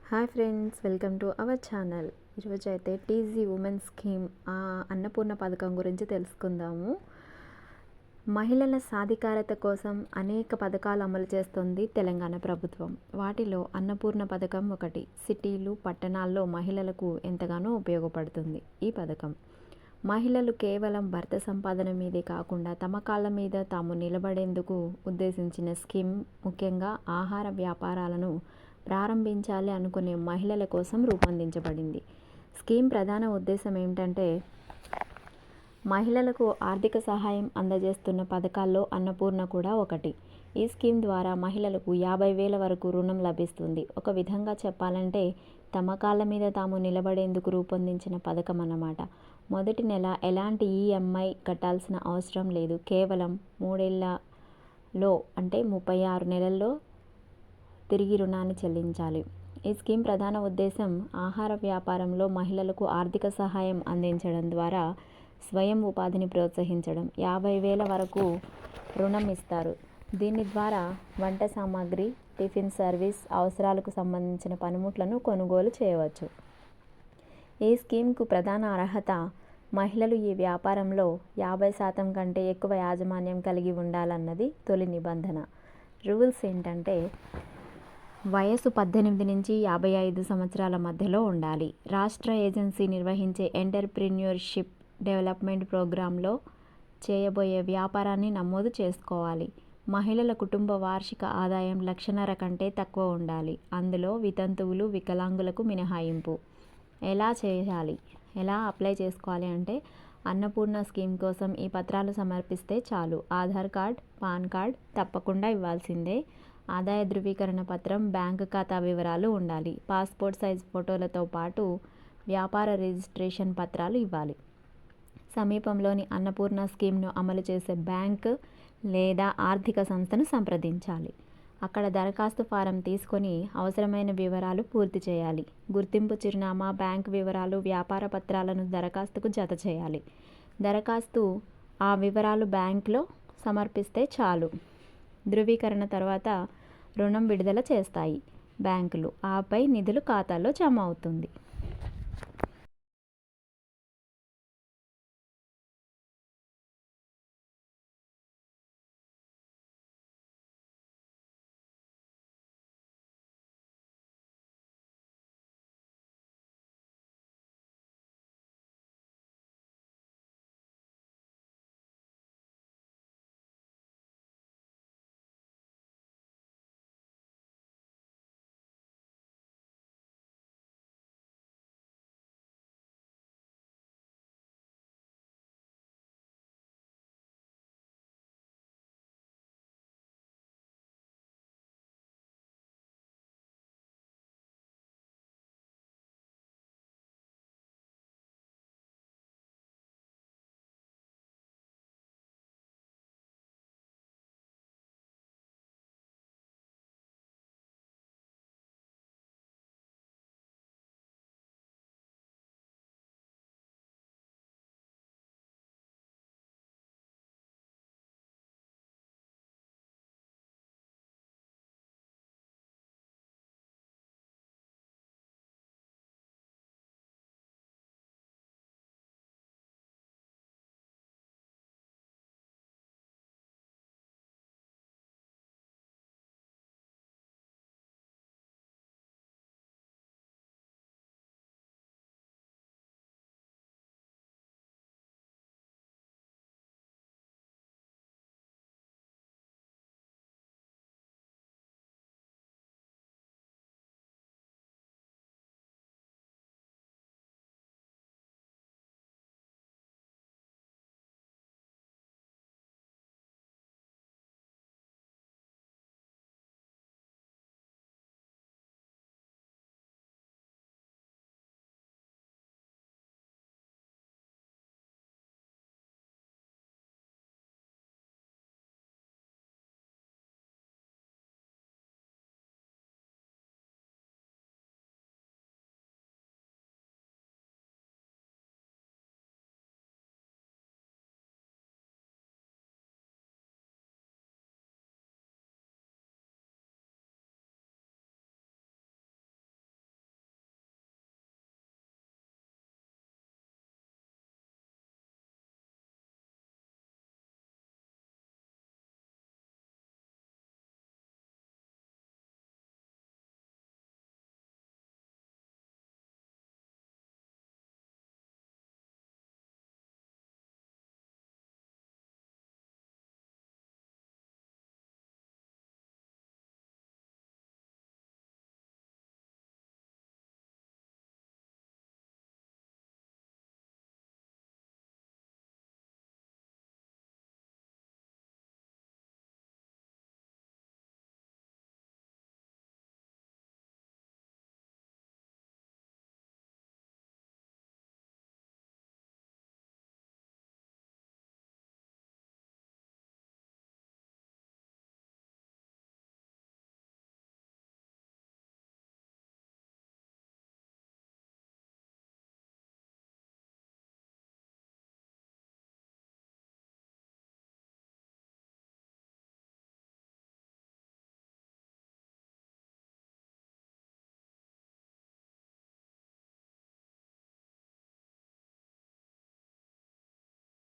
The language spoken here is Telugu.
Hi friends, welcome to our channel. ఈరోజు అయితే టీజీ ఉమెన్ స్కీమ్ అన్నపూర్ణ పథకం గురించి తెలుసుకుందాము. మహిళల సాధికారత కోసం అనేక పథకాలు అమలు చేస్తుంది తెలంగాణ ప్రభుత్వం. వాటిలో అన్నపూర్ణ పథకం ఒకటి. సిటీలు, పట్టణాల్లో మహిళలకు ఎంతగానో ఉపయోగపడుతుంది ఈ పథకం. మహిళలు కేవలం భర్త సంపాదన మీదే కాకుండా తమ కాళ్ళ మీద తాము నిలబడేందుకు ఉద్దేశించిన స్కీమ్. ముఖ్యంగా ఆహార వ్యాపారాలను ప్రారంభించాలి అనుకునే మహిళల కోసం రూపొందించబడింది. స్కీమ్ ప్రధాన ఉద్దేశం ఏమిటంటే, మహిళలకు ఆర్థిక సహాయం అందజేస్తున్న పథకాల్లో అన్నపూర్ణ కూడా ఒకటి. ఈ స్కీమ్ ద్వారా మహిళలకు 50,000 వరకు రుణం లభిస్తుంది. ఒక విధంగా చెప్పాలంటే తమ కాళ్ళ మీద తాము నిలబడేందుకు రూపొందించిన పథకం అన్నమాట. మొదటి నెల ఎలాంటి ఈఎంఐ కట్టాల్సిన అవసరం లేదు. కేవలం 3 ఏళ్లలో అంటే 36 నెలల్లో తిరిగి రుణాన్ని చెల్లించాలి. ఈ స్కీమ్ ప్రధాన ఉద్దేశం ఆహార వ్యాపారంలో మహిళలకు ఆర్థిక సహాయం అందించడం ద్వారా స్వయం ఉపాధిని ప్రోత్సహించడం. 50,000 వరకు రుణం ఇస్తారు. దీని ద్వారా వంట సామాగ్రి, టిఫిన్ సర్వీస్, అవసరాలకు సంబంధించిన పనిముట్లను కొనుగోలు చేయవచ్చు. ఈ స్కీమ్కు ప్రధాన అర్హత మహిళలు ఈ వ్యాపారంలో 50% కంటే ఎక్కువ యాజమాన్యం కలిగి ఉండాలన్నది తొలి నిబంధన. రూల్స్ ఏంటంటే, వయసు 18 నుంచి 55 సంవత్సరాల మధ్యలో ఉండాలి. రాష్ట్ర ఏజెన్సీ నిర్వహించే ఎంటర్‌ప్రెన్యూర్‌షిప్ డెవలప్మెంట్ ప్రోగ్రాంలో చేయబోయే వ్యాపారాన్ని నమోదు చేసుకోవాలి. మహిళల కుటుంబ వార్షిక ఆదాయం 1,50,000 కంటే తక్కువ ఉండాలి. అందులో వితంతువులు, వికలాంగులకు మినహాయింపు. ఎలా అప్లై చేసుకోవాలి అంటే, అన్నపూర్ణ స్కీమ్ కోసం ఈ పత్రాలు సమర్పిస్తే చాలు. ఆధార్ కార్డ్, పాన్ కార్డ్ తప్పకుండా ఇవ్వాల్సిందే. ఆదాయ ధృవీకరణ పత్రం, బ్యాంకు ఖాతా వివరాలు ఉండాలి. పాస్‌పోర్ట్ సైజ్ ఫోటోలతో పాటు వ్యాపార రిజిస్ట్రేషన్ పత్రాలు ఇవ్వాలి. సమీపంలోని అన్నపూర్ణ స్కీమ్ను అమలు చేసే బ్యాంక్ లేదా ఆర్థిక సంస్థను సంప్రదించాలి. అక్కడ దరఖాస్తు ఫారం తీసుకొని అవసరమైన వివరాలు పూర్తి చేయాలి. గుర్తింపు చిరునామా, బ్యాంకు వివరాలు, వ్యాపార పత్రాలను దరఖాస్తుకు జత చేయాలి. దరఖాస్తు ఆ వివరాలు బ్యాంకులో సమర్పిస్తే చాలు. ధృవీకరణ తర్వాత రుణం విడుదల చేస్తాయి బ్యాంకులు. ఆపై నిధులు ఖాతాలో జమ అవుతుంది.